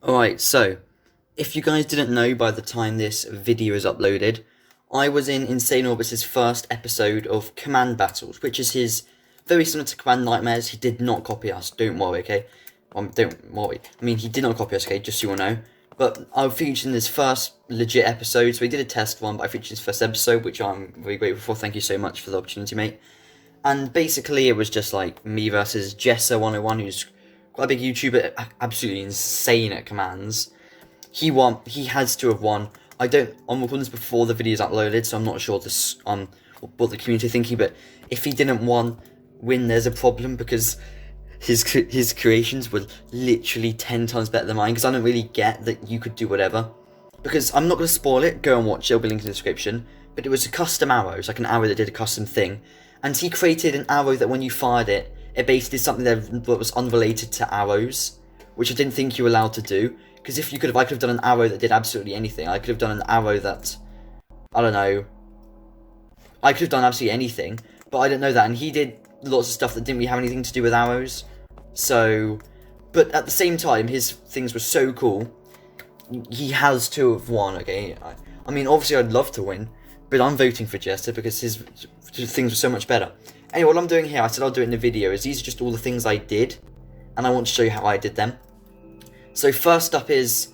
Alright, so, if you guys didn't know by the time this video is uploaded, I was in InsaneOrbitz's first episode of Command Battles, which is his, very similar to Command Nightmares. He did not copy us, don't worry, okay? Don't worry. I mean, he did not copy us, okay, just so you all know. But I featured in his first legit episode, so he did a test one, but I featured his first episode, which I'm very grateful for. Thank you so much for the opportunity, mate. And basically, it was just like me versus Jessa101, who's quite a big YouTuber, absolutely insane at commands. He won. He has to have won. I'm recording this before the video is uploaded, so I'm not sure what the community are thinking. But if he didn't win, there's a problem because his creations were literally 10 times better than mine. Because I don't really get that you could do whatever. Because I'm not going to spoil it. Go and watch it. It'll be linked in the description. But it was a custom arrow. It's like an arrow that did a custom thing, and he created an arrow that when you fired it, it basically did something that was unrelated to arrows, which I didn't think you were allowed to do. Because I could have done an arrow that did absolutely anything. I could have done an arrow that, I don't know, I could have done absolutely anything, but I didn't know that. And he did lots of stuff that didn't really have anything to do with arrows. So, but at the same time, his things were so cool. He has to have won, okay? I mean, obviously I'd love to win, but I'm voting for Jester because his things were so much better. Anyway, what I'm doing here, I said I'll do it in the video, is these are just all the things I did, and I want to show you how I did them. So first up is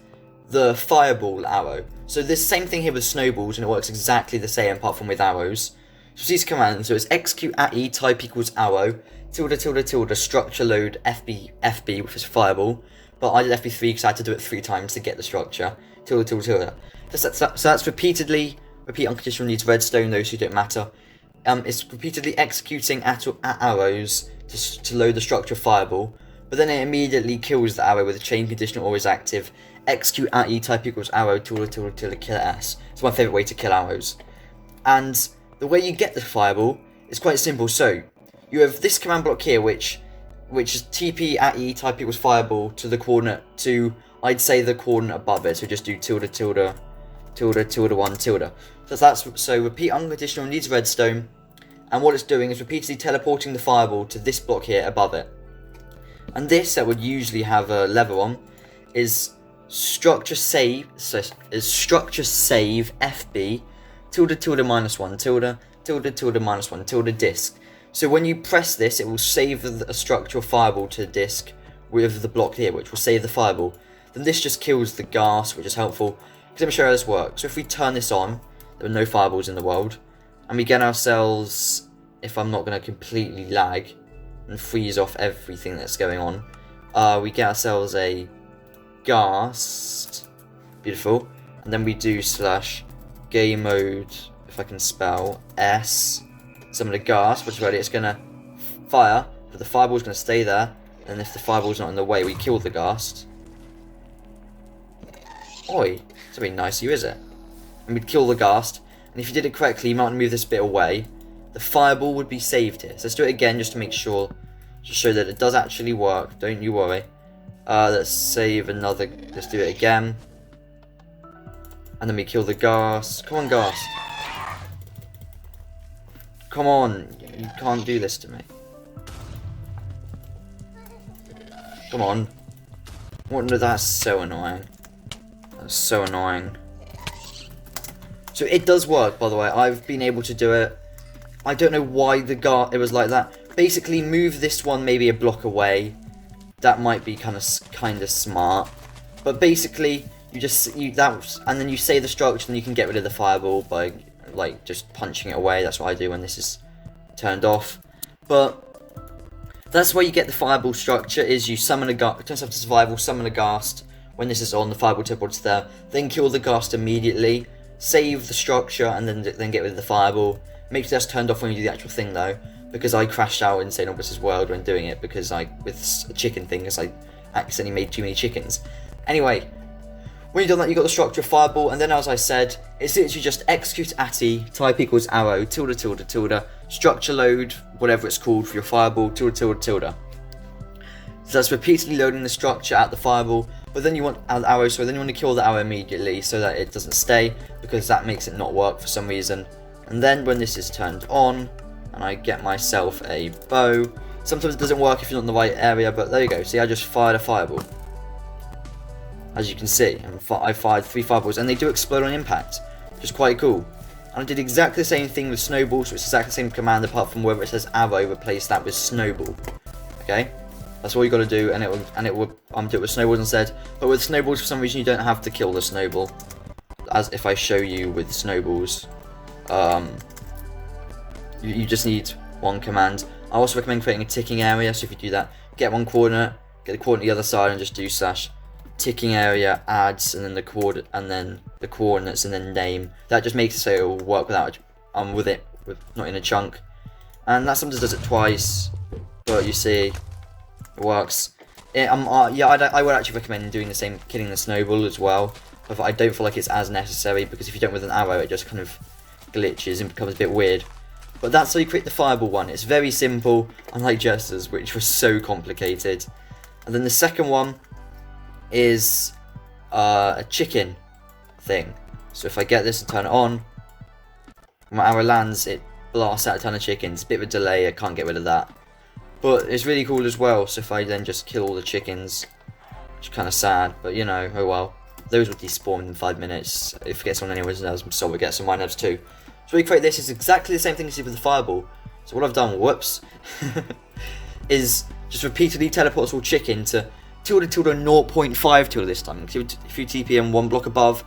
the fireball arrow. So this same thing here with snowballs, and it works exactly the same apart from with arrows. So these commands, so it's execute at E type equals arrow, tilde tilde tilde structure load FB, which is fireball, but I did FB3 because I had to do it 3 times to get the structure, tilde tilde tilde. So that's repeat unconditional needs redstone, those who don't matter. It's repeatedly executing at arrows to load the structure fireball, but then it immediately kills the arrow with a chain condition always active. Execute at E type equals arrow tilde tilde tilde kill S. It's my favourite way to kill arrows. And the way you get the fireball is quite simple. So you have this command block here, which is TP at E type equals fireball to the coordinate to, I'd say, the coordinate above it. So just do tilde tilde tilde tilde 1 tilde. So repeat unconditional needs redstone, and what it's doing is repeatedly teleporting the fireball to this block here above it. And this that would usually have a lever on is structure save. So is structure save FB tilde tilde -1 tilde tilde tilde -1 tilde disk. So when you press this, it will save a structure fireball to the disk with the block here, which will save the fireball. Then this just kills the gas, which is helpful. Let me show you how this works. So if we turn this on, there are no fireballs in the world, and we get ourselves, if I'm not going to completely lag and freeze off everything that's going on, we get ourselves a ghast, beautiful, and then we do / game mode, if I can spell, S, summon a ghast, which is ready. It's going to fire, but the fireball's going to stay there, and if the fireball's not in the way, we kill the ghast. Oi, it's very nice of you, is it? And we'd kill the ghast, and if you did it correctly, you might want to move this bit away. The fireball would be saved here. So let's do it again just to make sure, to show that it does actually work. Don't you worry. Let's save another. Let's do it again, and then we kill the ghast. Come on, ghast. Come on, you can't do this to me. Come on. What? No, that's so annoying. That's so annoying. So it does work, by the way. I've been able to do it. I don't know why it was like that. Basically, move this one maybe a block away. That might be kind of smart. But basically, and then you save the structure, and you can get rid of the fireball by just punching it away. That's what I do when this is turned off. But that's where you get the fireball structure. Is you summon a ghast, turns up to survival, summon a ghast. When this is on, the fireball teleports there. Then kill the ghast immediately. Save the structure and then get rid of the fireball. Make sure that's turned off when you do the actual thing though, because I crashed out in InsaneOrbitz's world when doing it because with a chicken thing, because I accidentally made too many chickens. Anyway, when you've done that, you got the structure of fireball, and then as I said, it's literally just execute at E type equals arrow tilde tilde tilde structure load whatever it's called for your fireball tilde tilde tilde. So that's repeatedly loading the structure at the fireball. But then you want the arrow, so then you want to kill the arrow immediately so that it doesn't stay, because that makes it not work for some reason. And then when this is turned on, and I get myself a bow, sometimes it doesn't work if you're not in the right area, but there you go. See, I just fired a fireball. as you can see. And I fired 3 fireballs, and they do explode on impact, which is quite cool. And I did exactly the same thing with snowballs, which is exactly the same command, apart from wherever it says arrow, replace that with snowball. Okay, that's all you got to do, and it will do it with snowballs instead. But with snowballs, for some reason, you don't have to kill the snowball, as if I show you with snowballs. You just need one command. I also recommend creating a ticking area. So if you do that, get one coordinate, get the coordinate the other side, and just do slash ticking area adds, and then the coordinates, and then name. That just makes it so it will work without not in a chunk. And that sometimes does it twice, but you see, it works. Yeah, I would actually recommend doing the same, killing the snowball as well. But I don't feel like it's as necessary, because if you don't with an arrow, it just kind of glitches and becomes a bit weird. But that's how you create the fireball one. It's very simple, unlike Jester's, which was so complicated. And then the second one is a chicken thing. So if I get this and turn it on, when my arrow lands, it blasts out a ton of chickens. A bit of a delay, I can't get rid of that. But it's really cool as well. So if I then just kill all the chickens, which is kind of sad, but you know, oh well. Those would despawn in 5 minutes. If it gets on anyone's nerves, so we get some my nerves too. So we create this is exactly the same thing as you did with the fireball. So what I've done, whoops, is just repeatedly teleports all chicken to tilde 0.5 tilde this time. If you TP in one block above,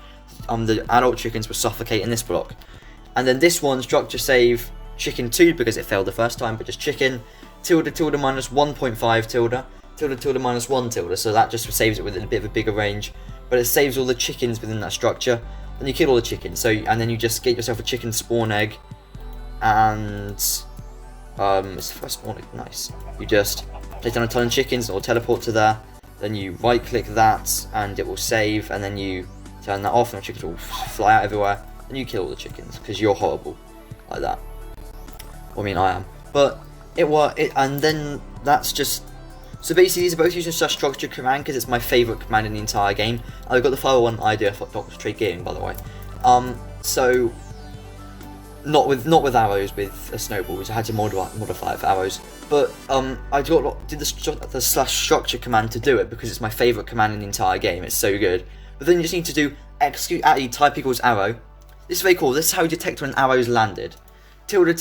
the adult chickens will suffocate in this block. And then this one, structure save chicken 2 because it failed the first time, but just chicken tilde minus 1.5 tilde minus 1 tilde. So that just saves it within a bit of a bigger range, but it saves all the chickens within that structure. Then you kill all the chickens, and then you just get yourself a chicken spawn egg, and it's the first spawn egg, nice. You just place down a ton of chickens, and it will teleport to there. Then you right click that, and it will save, and then you turn that off, and the chickens will fly out everywhere, and you kill all the chickens, because you're horrible, like that. Well, I mean, I am. But and then that's just. So basically, these are both using such structured command because it's my favourite command in the entire game. I got the Fiverr one idea for Doctor Trade Gaming, by the way. So not with arrows, with snowballs. I had to modify it for arrows. But I did the slash structure command to do it because it's my favourite command in the entire game. It's so good. But then you just need to do execute at e type equals arrow. This is very cool. This is how you detect when an arrow's landed. Tilde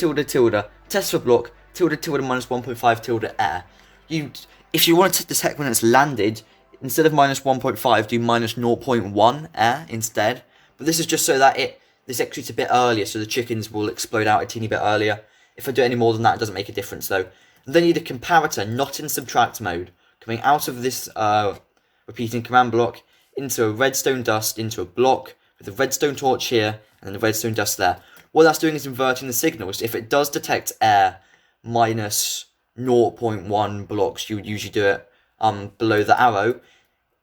test for block tilde minus 1.5 tilde air. If you want to detect when it's landed, instead of minus 1.5, do minus 0.1 air instead. But this is just so that this executes a bit earlier, so the chickens will explode out a teeny bit earlier. If I do any more than that, it doesn't make a difference though. And then you need a comparator, not in subtract mode, coming out of this repeating command block into a redstone dust, into a block with a redstone torch here, and then the redstone dust there. What that's doing is inverting the signals. If it does detect air minus 0.1 blocks, you would usually do it below the arrow,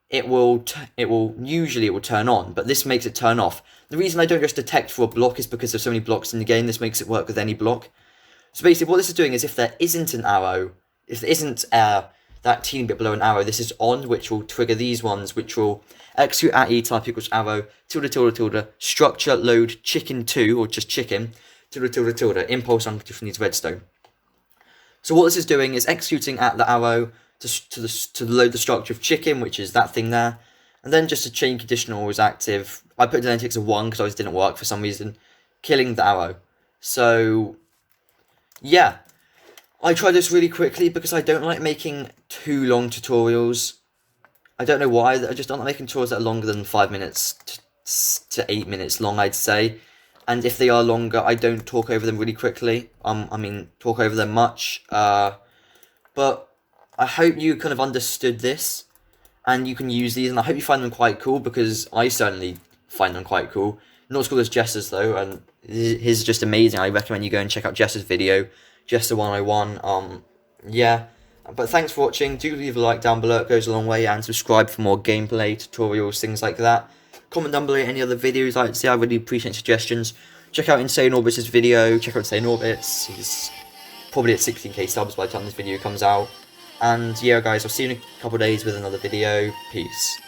it will turn on, but this makes it turn off. The reason I don't just detect for a block is because there's so many blocks in the game. This makes it work with any block. So basically what this is doing is if there isn't an arrow, if there isn't that teeny bit below an arrow, this is on, which will trigger these ones, which will execute at e type equals arrow tilde structure load chicken 2, or just chicken tilde impulse on different needs redstone. So what this is doing is executing at the arrow to load the structure of chicken, which is that thing there, and then just a chain conditional was active. I put genetics of 1 because it didn't work for some reason, killing the arrow. So yeah, I tried this really quickly because I don't like making too long tutorials. I don't know why, I just don't like making tutorials that are longer than 5 minutes to 8 minutes long, I'd say. And if they are longer, I don't talk over them really quickly. Talk over them much. But I hope you kind of understood this, and you can use these, and I hope you find them quite cool, because I certainly find them quite cool. Not as cool as Jester's though, and his is just amazing. I recommend you go and check out Jester's video, Jester 101. Yeah. But thanks for watching. Do leave a like down below, it goes a long way, and subscribe for more gameplay, tutorials, things like that. Comment down below any other videos I'd like to see. I really appreciate suggestions. Check out InsaneOrbitz's video. Check out InsaneOrbitzz. He's probably at 16k subs by the time this video comes out. And yeah, guys, I'll see you in a couple of days with another video. Peace.